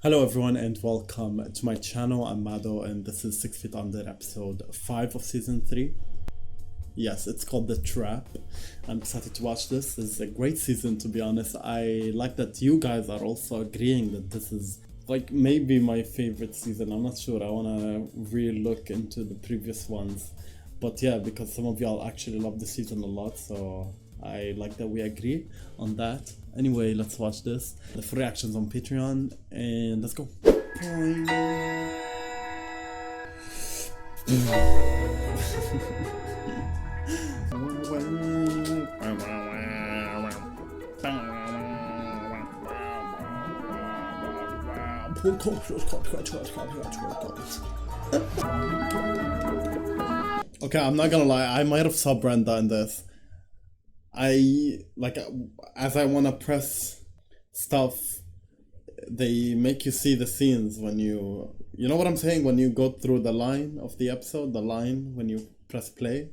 Hello everyone and welcome to my channel. I'm Mado and this is 6 Feet Under episode 5 of season 3. Yes, it's called The Trap. I'm excited to watch this. This is a great season, to be honest. I like that you guys are also agreeing that this is like maybe my favorite season. I'm not sure. I want to re-look into the previous ones. But yeah, because some of y'all actually love the season a lot, so I like that we agree on that. Anyway, let's watch this. The free reactions on Patreon and let's go. Okay, I'm not gonna lie, I might have saw Brenda in this. As I wanna press stuff, they make you see the scenes when you know what I'm saying? When you go through the line of the episode, the line when you press play.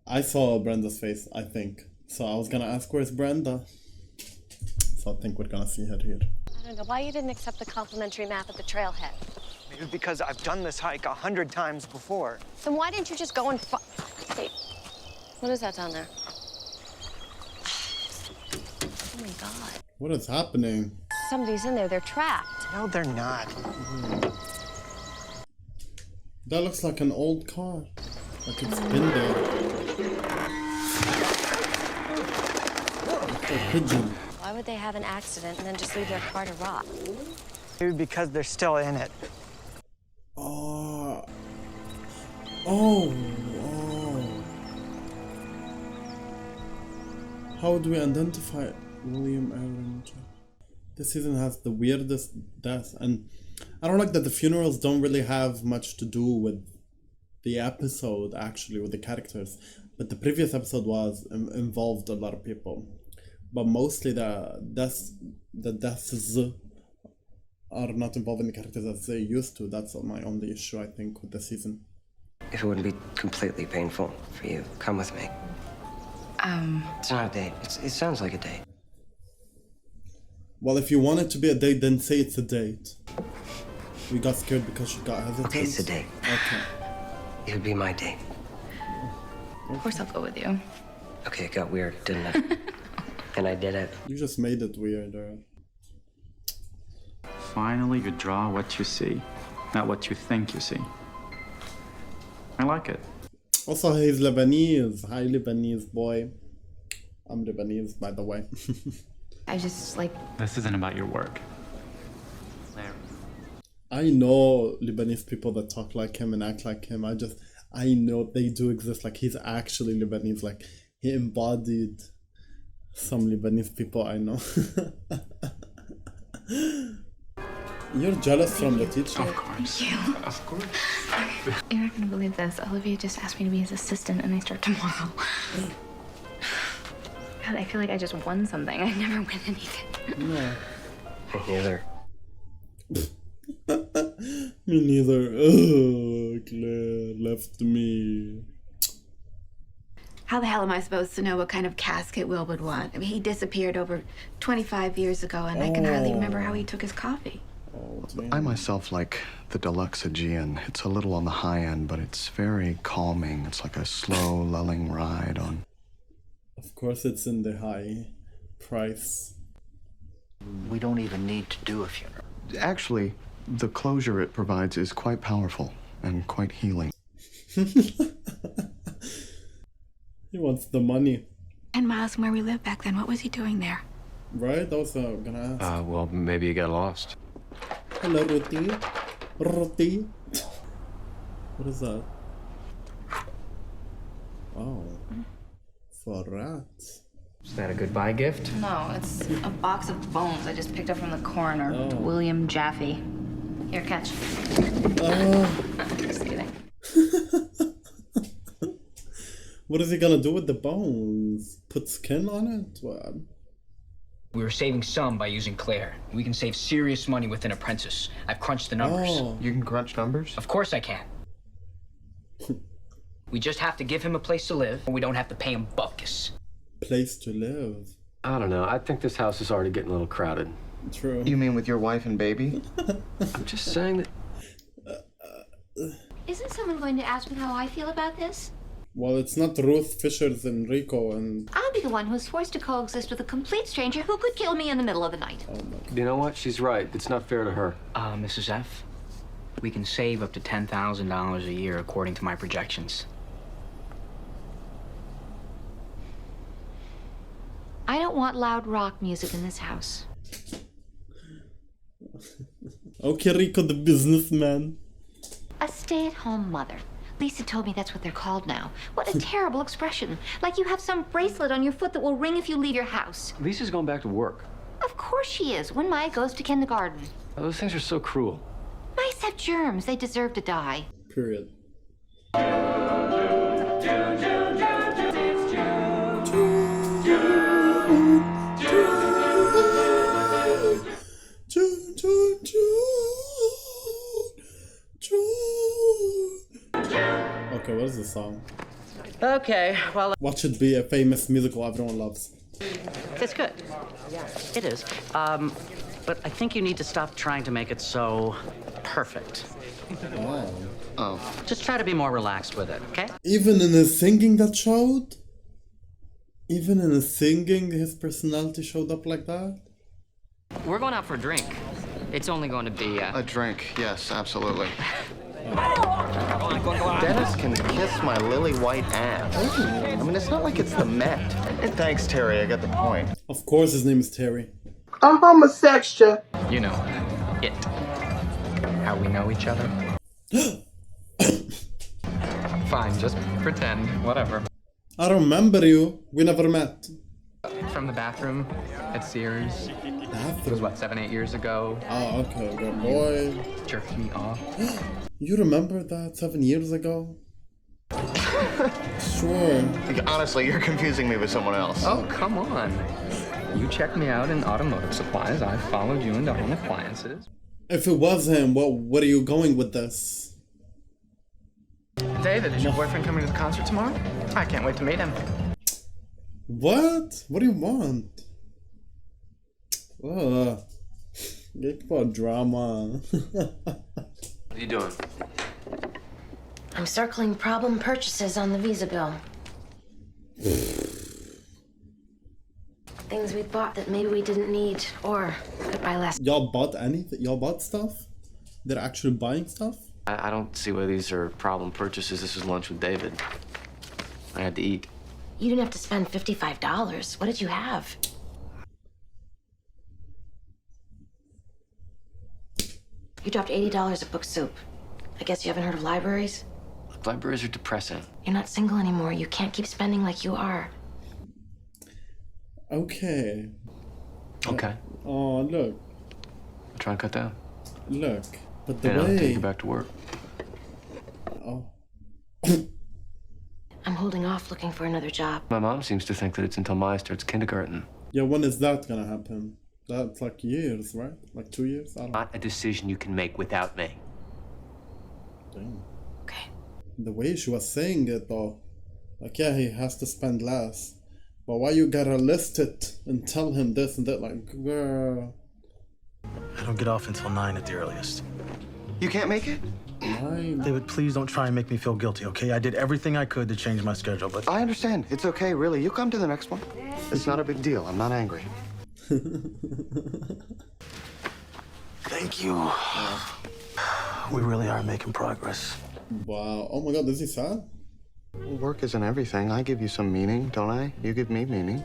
I saw Brenda's face, I think. So I was gonna ask, where's Brenda? So I think we're gonna see her here. I don't know why you didn't accept the complimentary map at the trailhead. Maybe because I've done this hike 100 times before. Then why didn't you just go and Wait, what is that down there? Oh my God. What is happening? Somebody's in there, they're trapped. No, they're not. That looks like an old car. Like it's been there. Like a pigeon. Why would they have an accident and then just leave their car to rot? Maybe because they're still in it. Oh. How do we identify William Aaron? This season has the weirdest death, and I don't like that the funerals don't really have much to do with the episode, actually, with the characters. But the previous episode involved a lot of people. But mostly the deaths are not involving the characters as they used to. That's my only issue, I think, with the season. If it wouldn't be completely painful for you, come with me. It's not a date. It sounds like a date. Well, if you want it to be a date, then say it's a date. We got scared because she got hesitant. Okay, it's a date. Okay. It would be my date. Of course I'll go with you. Okay, it got weird, didn't it? And I did it. You just made it weirder. Finally, you draw what you see, not what you think you see. I like it. Also, he's Lebanese. Hi, Lebanese boy. I'm Lebanese, by the way. I just like... This isn't about your work. There. I know Lebanese people that talk like him and act like him. I know they do exist. Like, he's actually Lebanese. Like, he embodied some Lebanese people I know. You're jealous from the teacher? Of course. Thank you. Of course. You're not gonna believe this. Olivia just asked me to be his assistant and I start tomorrow. God, I feel like I just won something. I never win anything. No. Me neither. Me neither. Oh, Claire left me. How the hell am I supposed to know what kind of casket Will would want? I mean, he disappeared over 25 years ago, and I can hardly remember how he took his coffee. Oh, damn. I myself like the deluxe Aegean. It's a little on the high end, but it's very calming. It's like a slow, lulling ride on... Of course it's in the high price. We don't even need to do a funeral. Actually, the closure it provides is quite powerful and quite healing. He wants the money. 10 miles from where we lived back then. What was he doing there? Right? That was gonna ask. Well, maybe you got lost. Hello, Ruthie. Ruthie. What is that? Oh. For rats. Is that a goodbye gift? No, it's a box of bones I just picked up from the coroner. Oh. William Jaffe. Here, catch. Just kidding. What is he gonna do with the bones? Put skin on it? What? We were saving some by using Claire. We can save serious money with an apprentice. I've crunched the numbers. Oh. You can crunch numbers? Of course I can. We just have to give him a place to live, and we don't have to pay him buckus. Place to live. I don't know. I think this house is already getting a little crowded. True. You mean with your wife and baby? I'm just saying that. Isn't someone going to ask me how I feel about this? Well, it's not Ruth, Fisher's, Enrico, and... I'll be the one who's forced to coexist with a complete stranger who could kill me in the middle of the night. Oh my God. You know what? She's right. It's not fair to her. Mrs. F, we can save up to $10,000 a year according to my projections. I don't want loud rock music in this house. Okay, Rico the businessman. A stay-at-home mother. Lisa told me that's what they're called now. What a terrible expression. Like you have some bracelet on your foot that will ring if you leave your house. Lisa's going back to work. Of course she is, when Maya goes to kindergarten. Those things are so cruel. Mice have germs. They deserve to die. Period. Okay, what is the song? Okay, well, What should be a famous musical everyone loves? it's good. It is. But I think you need to stop trying to make it so perfect. Oh. Just try to be more relaxed with it, okay? Even in his singing that showed? Even in his singing, his personality showed up like that? We're going out for a drink. It's only going to be, A drink, yes, absolutely. Dennis can kiss my lily white ass. I mean, it's not like it's the Met. Thanks, Terry, I got the point. Of course his name is Terry. I'm homosexual. You know, it. How we know each other. Fine, just pretend, whatever. I remember you. We never met. From the bathroom at Sears. It was Bathroom? what, 7, 8 years ago? Oh, okay, good boy. Jerked me off. You remember that 7 years ago? Sure. Honestly, you're confusing me with someone else. Oh, come on. You checked me out in automotive supplies. I followed you into home appliances. If it was him, where are you going with this? David, is your boyfriend coming to the concert tomorrow? I can't wait to meet him. What? What do you want? Get for drama. What are you doing? I'm circling problem purchases on the Visa bill. Things we bought that maybe we didn't need or could buy less. Y'all bought anything? Y'all bought stuff? They're actually buying stuff? I don't see why these are problem purchases. This is lunch with David. I had to eat. You didn't have to spend $55. What did you have? You dropped $80 at Book Soup. I guess you haven't heard of libraries? Libraries are depressing. You're not single anymore. You can't keep spending like you are. Okay. Okay. Oh, look. I'm trying to cut down. Look. But the And I'll take way... you back to work. Oh. I'm holding off looking for another job. My mom seems to think that it's until Maya starts kindergarten. Yeah, when is that gonna happen? That's like years, right? Like 2 years? I don't know. Not a decision you can make without me. Damn. Okay. The way she was saying it though. Like, yeah, he has to spend less. But why you gotta list it and tell him this and that? Like, girl. I don't get off until 9 at the earliest. You can't make it? 9? David, please don't try and make me feel guilty, okay? I did everything I could to change my schedule, but... I understand. It's okay, really. You'll come to the next one. It's not a big deal. I'm not angry. Thank you. We really are making progress. Wow. Oh my god, is he sad? Work isn't everything. I give you some meaning, don't I? You give me meaning.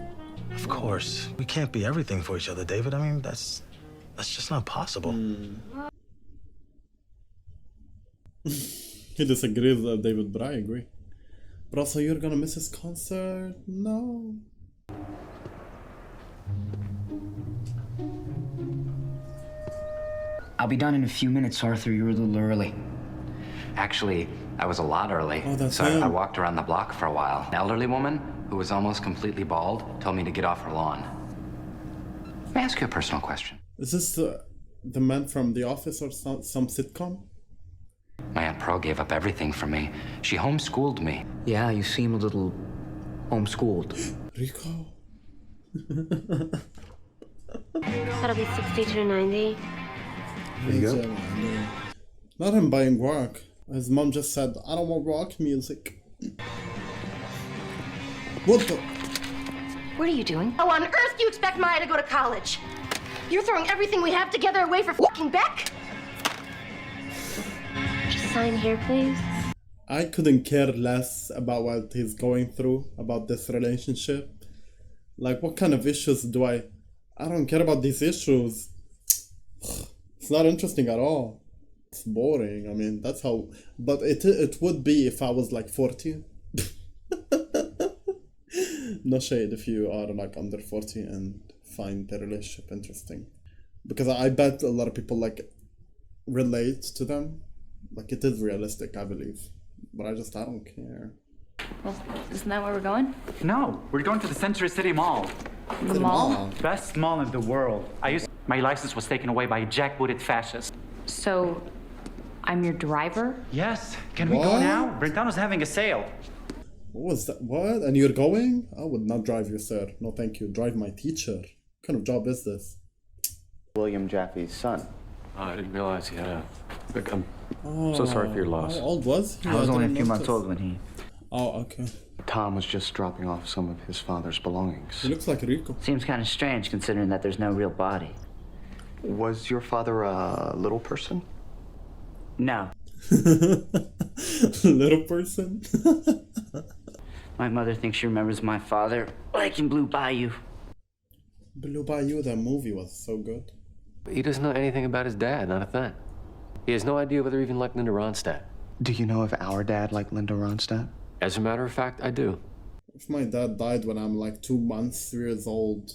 Of course. We can't be everything for each other, David. I mean, that's just not possible. He disagrees with David, but I agree. But also, you're gonna miss his concert? No. I'll be done in a few minutes, Arthur. You're a little early. Actually, I was a lot early. Oh, that's so I him. walked around the block for a while. An elderly woman who was almost completely bald told me to get off her lawn. May I ask you a personal question? Is this the man from The Office or some sitcom? My Aunt Pearl gave up everything for me. She homeschooled me. Yeah, you seem a little homeschooled. Rico? That'll be 60 to 90. There you go. Not him buying rock. His mom just said, I don't want rock music. What the? What are you doing? How on earth do you expect Maya to go to college? You're throwing everything we have together away for fucking Beck? Just sign here, please. I couldn't care less about what he's going through, about this relationship. Like, what kind of issues do I don't care about these issues. It's not interesting at all. It's boring. I mean, that's how, but it would be if I was like 40. No shade if you are like under 40 and find the relationship interesting. Because I bet a lot of people like relate to them. Like, it is realistic, I believe. But I don't care. Well, isn't that where we're going? No, we're going to the Century City Mall. The mall? Best mall in the world. My license was taken away by a jackbooted fascist. So, I'm your driver? Yes. Can we go now? Brentano's having a sale. What was that? What? And you're going? I would not drive you, sir. No, thank you. Drive my teacher. What kind of job is this? William Jaffe's son. I didn't realize he had a... I'm so sorry for your loss. How old was he? I was only a few months old when he... Oh, okay. Tom was just dropping off some of his father's belongings. He looks like Rico. Seems kind of strange considering that there's no real body. Was your father a little person? No. Little person? My mother thinks she remembers my father like in Blue Bayou. Blue Bayou, that movie was so good. He doesn't know anything about his dad, not a thing. He has no idea whether he even liked Linda Ronstadt. Do you know if our dad liked Linda Ronstadt? As a matter of fact, I do. If my dad died when I'm like 2 months, 3 years old,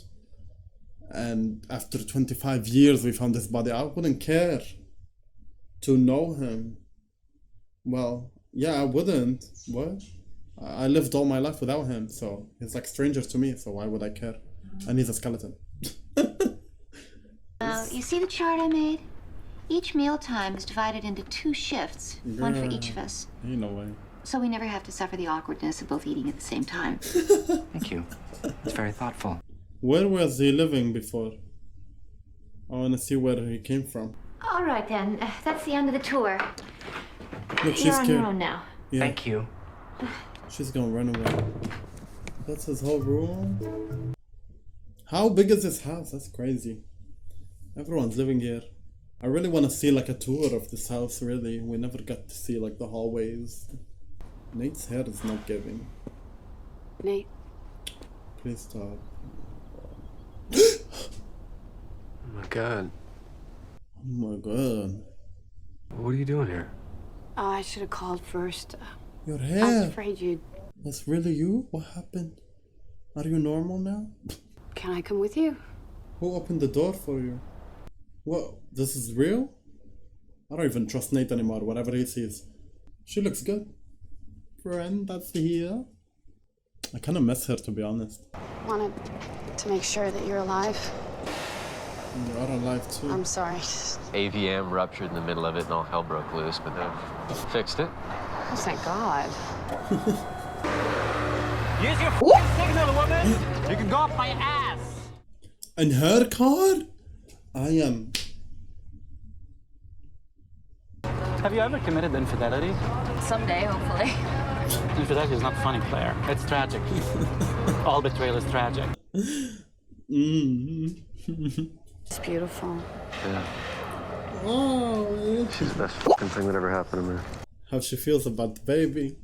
and after 25 years we found his body, I wouldn't care to know him. Well, yeah, I wouldn't. What? I lived all my life without him, so he's like stranger to me, so why would I care? And he's a skeleton. You see the chart I made? Each meal time is divided into 2 shifts, one for each of us. Ain't no way. So we never have to suffer the awkwardness of both eating at the same time. Thank you. It's very thoughtful. Where was he living before? I want to see where he came from. All right, then. That's the end of the tour. Look, she's You're on your scared. own now. Yeah. Thank you. She's gonna run away. That's his whole room. How big is this house? That's crazy. Everyone's living here. I really want to see like a tour of this house, really. We never got to see like the hallways. Nate's hair is not giving. Nate. Please stop. Oh my god. Oh my god. What are you doing here? I should have called first. Your I was hair. afraid you'd... That's really you? What happened? Are you normal now? Can I come with you? Who opened the door for you? What? This is real? I don't even trust Nate anymore, whatever he sees. She looks good. Friend, that's here. I kind of miss her, to be honest. Wanted to make sure that you're alive. You're alive too. I'm sorry. AVM ruptured in the middle of it and all hell broke loose, but then fixed it. Oh, thank God. Use your signal, woman! You can go up my ass! In her car? I am. Have you ever committed infidelity? Someday, hopefully. Infidelity is not funny, Claire. It's tragic. All betrayal is tragic. It's beautiful. Yeah. Oh, She's the best fucking thing that ever happened to me. how she feels about the baby.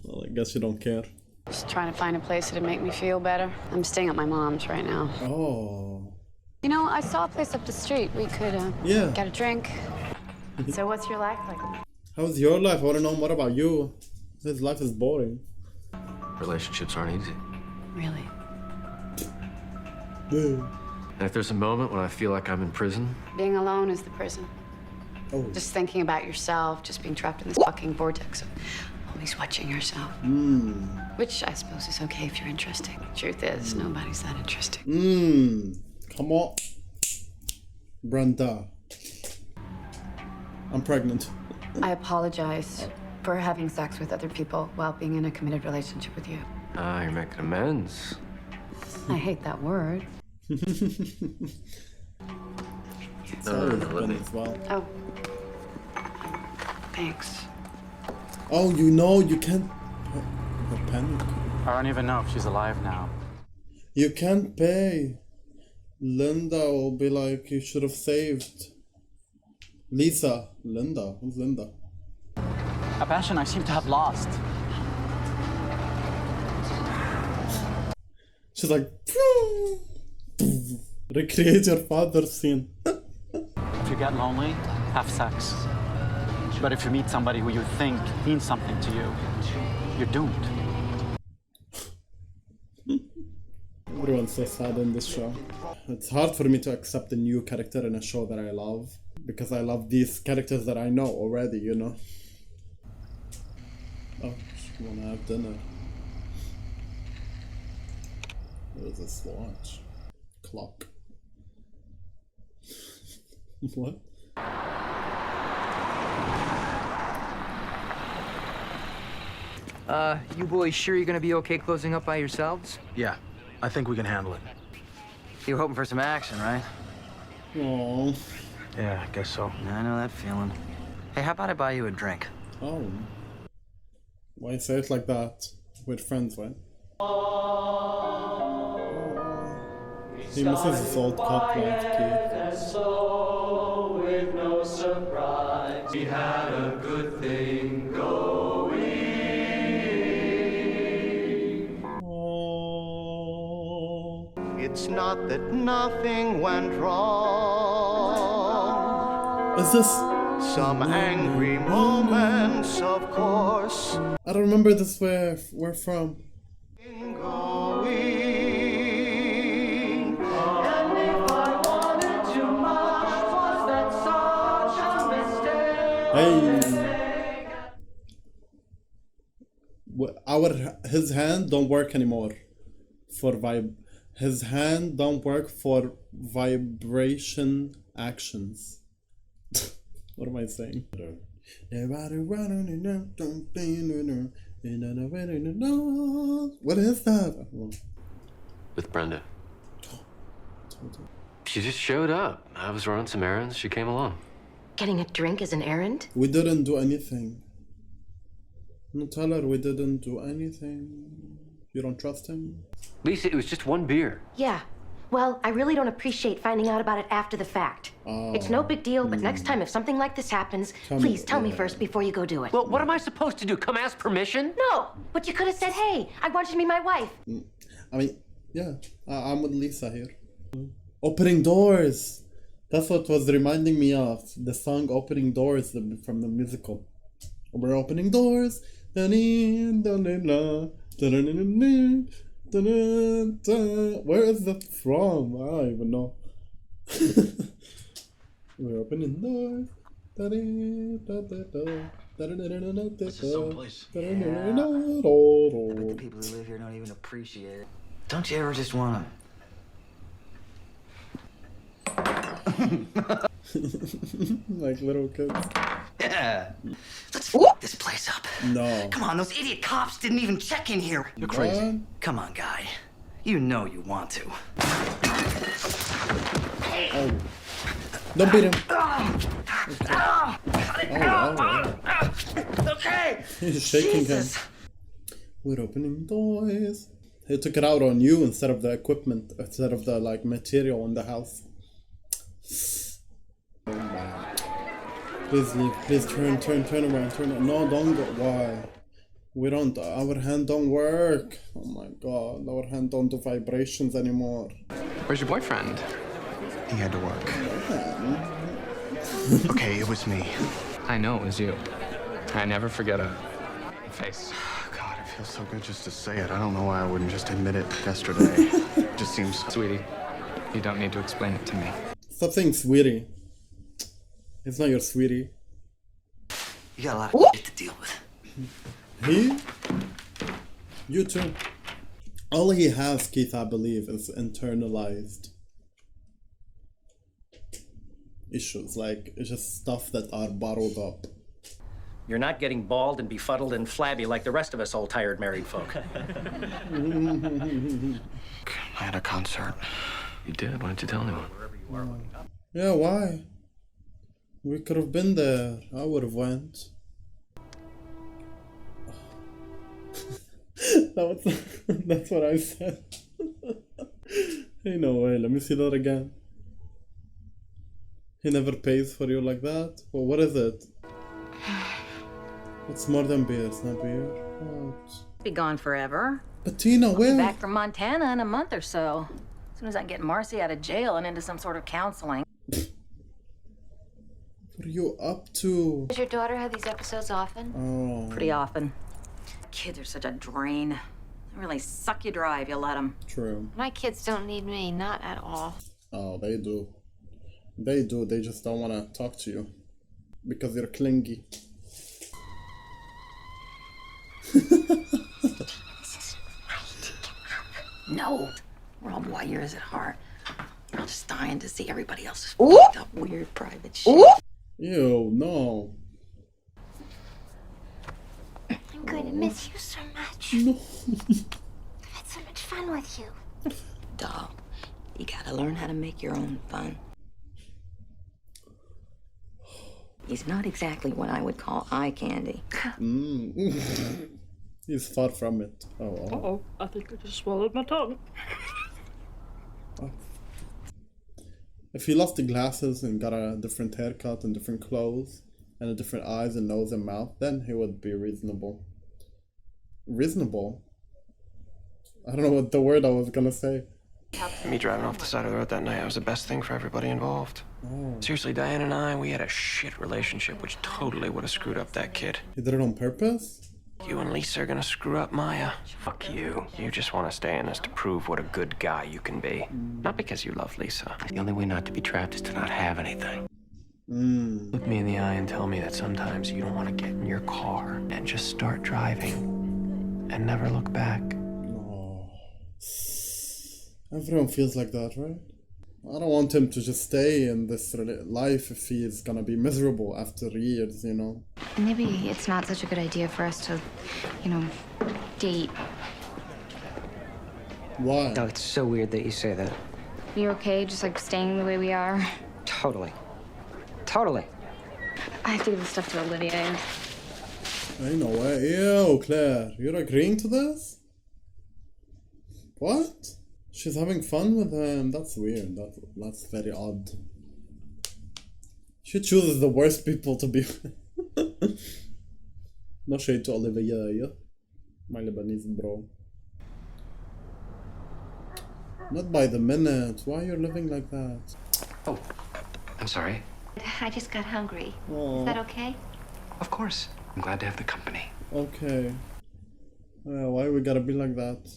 Well, I guess you don't care. Just trying to find a place that'd make me feel better. I'm staying at my mom's right now. Oh. You know, I saw a place up the street. We could, Yeah. get a drink. So what's your life like? How's your life? I want to know more about you. His life is boring. Relationships aren't easy. Really? Yeah. And if there's a moment when I feel like I'm in prison, Being alone is the prison. Oh. Just thinking about yourself, just being trapped in this fucking vortex of always watching yourself. Which I suppose is okay if you're interesting. Truth is, nobody's that interesting. Come on. Brenda. I'm pregnant. I apologize for having sex with other people while being in a committed relationship with you. you're making amends. I hate that word. As well. Oh. Thanks. Oh, you know, you can't... The panic. I don't even know if she's alive now. You can't pay. Linda will be like, you should have saved. Lisa. Linda. Who's Linda? A passion I seem to have lost. She's like... Recreate your father's scene. If you get lonely, have sex. But if you meet somebody who you think means something to you, you're doomed. Everyone's so sad in this show. It's hard for me to accept a new character in a show that I love, because I love these characters that I know already, you know? Oh, she wanna have dinner. What is this watch? Clock. What? You boys sure you're gonna be okay closing up by yourselves? Yeah, I think we can handle it. You're hoping for some action, right? Aww. Yeah, I guess so. I know that feeling. Hey, how about I buy you a drink? Oh. Why say it like that? We're friends, right? He misses his old cop life, Keith. With no surprise, we had a good thing going. It's not that nothing went wrong. Is this some angry moments, of course? I don't remember this where we're from. Hey, his hand don't work anymore for his hand don't work for vibration actions. What am I saying? What is that? With Brenda. She just showed up. I was running some errands. She came along. Getting a drink is an errand? We didn't do anything. No, tell her we didn't do anything. You don't trust him? Lisa, it was just one beer. Yeah. Well, I really don't appreciate finding out about it after the fact. Oh. It's no big deal, but next time if something like this happens, please tell me first before you go do it. Well, what am I supposed to do? Come ask permission? No, but you could have said, hey, I want you to be my wife. I mean, yeah, I'm with Lisa here. Opening doors. That's what was reminding me of the song Opening Doors from the musical. We're opening doors. Where is that from? I don't even know. We're opening doors. This is someplace. Yeah. I bet the people who live here don't even appreciate it. Don't you ever just wanna... Like little kids. Yeah. Let's f this place up. No. Come on, those idiot cops didn't even check in here. You're crazy. Come on, guy. You know you want to. Oh. Don't beat him. Okay. He's shaking him. We're opening doors. He took it out on you instead of the equipment, instead of the like material in the house. Oh man. Please leave. Please turn around. No, don't go. Why? We don't. Our hand don't work. Oh my god. Our hand don't do vibrations anymore. Where's your boyfriend? He had to work. Okay, it was me. I know it was you. I never forget a face. God, it feels so good just to say it. I don't know why I wouldn't just admit it yesterday. It just seems... Sweetie, you don't need to explain it to me. Stop saying sweetie. It's not your sweetie. You got a lot of shit to deal with. He? You too. All he has, Keith, I believe, is internalized issues. Like, it's just stuff that are bottled up. You're not getting bald and befuddled and flabby like the rest of us old tired married folk. I had a concert. You did? Why didn't you tell anyone? Yeah, why? We could have been there. I would have went. That's what I said. Hey, no way. Let me see that again. He never pays for you like that? Well, what is it? It's more than beer. It's not beer. What? Be gone forever. Bettina, where? I'll be back from Montana in a month or so. As soon as I get Marcy out of jail and into some sort of counseling. What are you up to? Does your daughter have these episodes often? Oh. Pretty often. Kids are such a drain. They really suck you dry if you let them. True. My kids don't need me, not at all. Oh, they do. They do. They just don't want to talk to you. Because you're clingy. No. We're all voyeurs at heart. We're all just dying to see everybody else's fucked up, weird, private shit. Ew, no. I'm going to miss you so much. No. I've had so much fun with you. Doll, you gotta learn how to make your own fun. He's not exactly what I would call eye candy. He's far from it. Oh. Uh-oh, I think I just swallowed my tongue. If he lost the glasses and got a different haircut and different clothes and a different eyes and nose and mouth, then he would be reasonable. Reasonable? I don't know what the word I was gonna say. Me driving off the side of the road that night was the best thing for everybody involved. Oh. Seriously, Diane and I, we had a shit relationship which totally would have screwed up that kid. He did it on purpose? You and Lisa are gonna screw up Maya. Fuck you. You just want to stay in this to prove what a good guy you can be. Not because you love Lisa. The only way not to be trapped is to not have anything. Look me in the eye and tell me that sometimes you don't want to get in your car and just start driving and never look back. Oh. Everyone feels like that, right? I don't want him to just stay in this life if he is gonna be miserable after years, you know? Maybe it's not such a good idea for us to, date. Why? No, it's so weird that you say that. You're okay, just staying the way we are? Totally. Totally. I have to give this stuff to Olivia. Ain't no way. Ew, Claire, you're agreeing to this? What? She's having fun with him. That's weird. That's very odd. She chooses the worst people to be with. No shade to Olivia, yeah? My Lebanese bro. Not by the minute. Why are you living like that? Oh, I'm sorry. I just got hungry. Aww. Is that okay? Of course. I'm glad to have the company. Okay. Why we gotta be like that?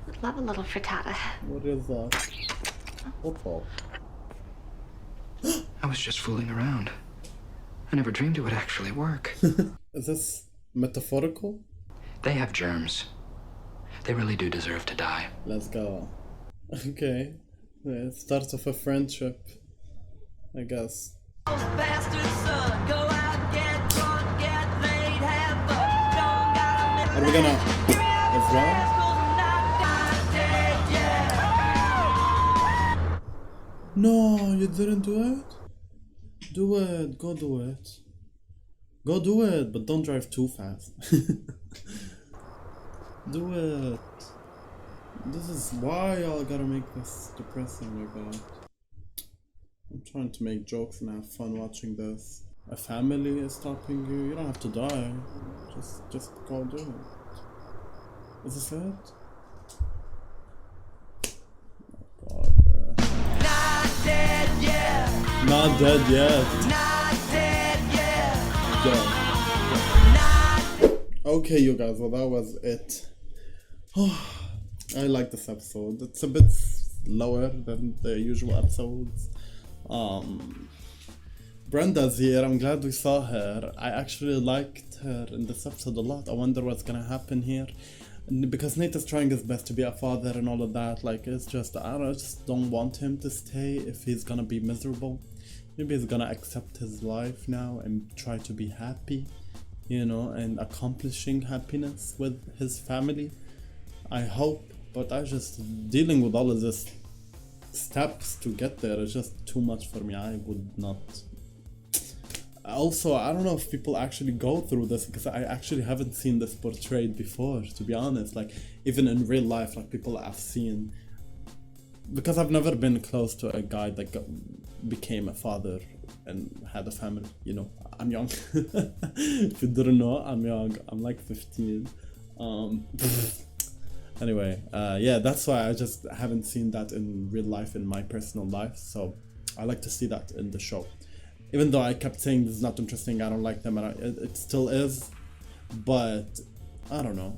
Would love a little frittata. What is that? What? I was just fooling around. I never dreamed it would actually work. Is this metaphorical? They have germs. They really do deserve to die. Let's go. Okay. Yeah, it starts off a friendship, I guess. Are we gonna as well? No, you didn't do it? Do it, go do it. Go do it, but don't drive too fast. Do it. This is why y'all gotta make this depressing like that. I'm trying to make jokes and have fun watching this. A family is stopping you, you don't have to die. Just go do it. Is this it? Oh God, bro. Not dead yet. Not dead yet. Not dead yet. Okay, you guys, well that was it. I like this episode. It's a bit lower than the usual episodes. Brenda's here. I'm glad we saw her. I actually liked her in this episode a lot. I wonder what's gonna happen here. Because Nate is trying his best to be a father and all of that. It's just, I just don't want him to stay if he's gonna be miserable. Maybe he's gonna accept his life now and try to be happy, and accomplishing happiness with his family. I hope, but I just dealing with all of this steps to get there is just too much for me. I would not. Also, I don't know if people actually go through this, because I actually haven't seen this portrayed before, to be honest. Like, even in real life, like, people I've seen, because I've never been close to a guy that became a father and had a family, you know. I'm young. If you didn't know, I'm young. I'm like 15. Anyway, yeah, that's why I just haven't seen that in real life, in my personal life. So I like to see that in the show. Even though I kept saying this is not interesting, I don't like them, and it still is. But I don't know.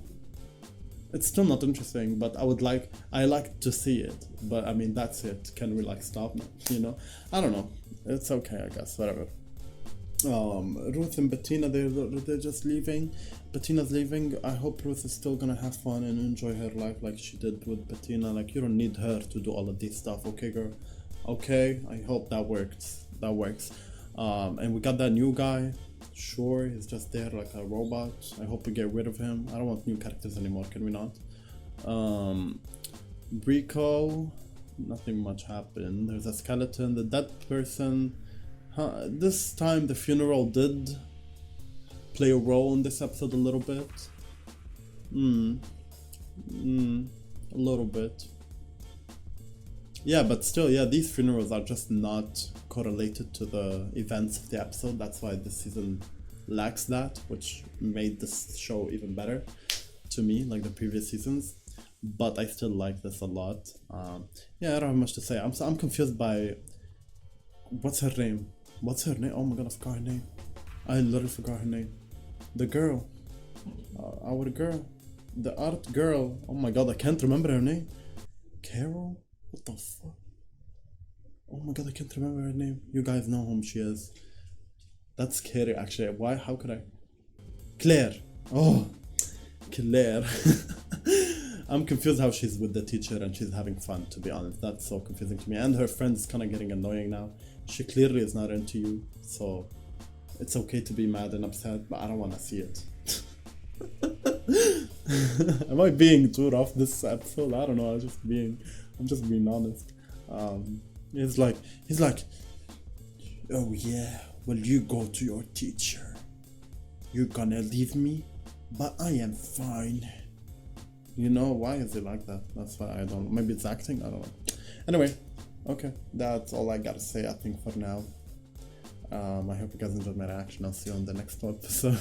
It's still not interesting, but I like to see it. But I mean, that's it. Can we like stop now? You know? I don't know. It's okay, I guess. Whatever. Ruth and Bettina, they're just leaving. Bettina's leaving. I hope Ruth is still gonna have fun and enjoy her life like she did with Bettina. Like, you don't need her to do all of this stuff, okay, girl? Okay, I hope that works. That works. And we got that new guy. Sure, he's just there like a robot. I hope we get rid of him. I don't want new characters anymore, can we not? Rico, nothing much happened. There's a skeleton, the dead person. This time the funeral did play a role in this episode a little bit. A little bit. Yeah, but still, yeah, these funerals are just not correlated to the events of the episode. That's why this season lacks that, which made this show even better to me, like the previous seasons. But I still like this a lot. Yeah, I don't have much to say. I'm confused by... What's her name? What's her name? Oh my god, I forgot her name. I literally forgot her name. The girl. Our girl. The art girl. Oh my god, I can't remember her name. Carol? What the fuck? Oh my god, I can't remember her name. You guys know whom she is. That's scary, actually. Why? How could I? Claire. Oh, Claire. I'm confused how she's with the teacher and she's having fun, to be honest. That's so confusing to me. And her friend is kind of getting annoying now. She clearly is not into you. So it's okay to be mad and upset, but I don't want to see it. Am I being too rough this episode? I don't know. I'm just being honest. He's like, oh yeah, well, you go to your teacher. You're gonna leave me, but I am fine. You know, why is it like that? That's why I don't know. Maybe it's acting, I don't know. Anyway, okay, that's all I gotta say, I think, for now. I hope you guys enjoyed my reaction. I'll see you on the next episode.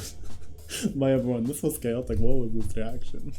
Bye everyone, this was chaotic. What was this reaction?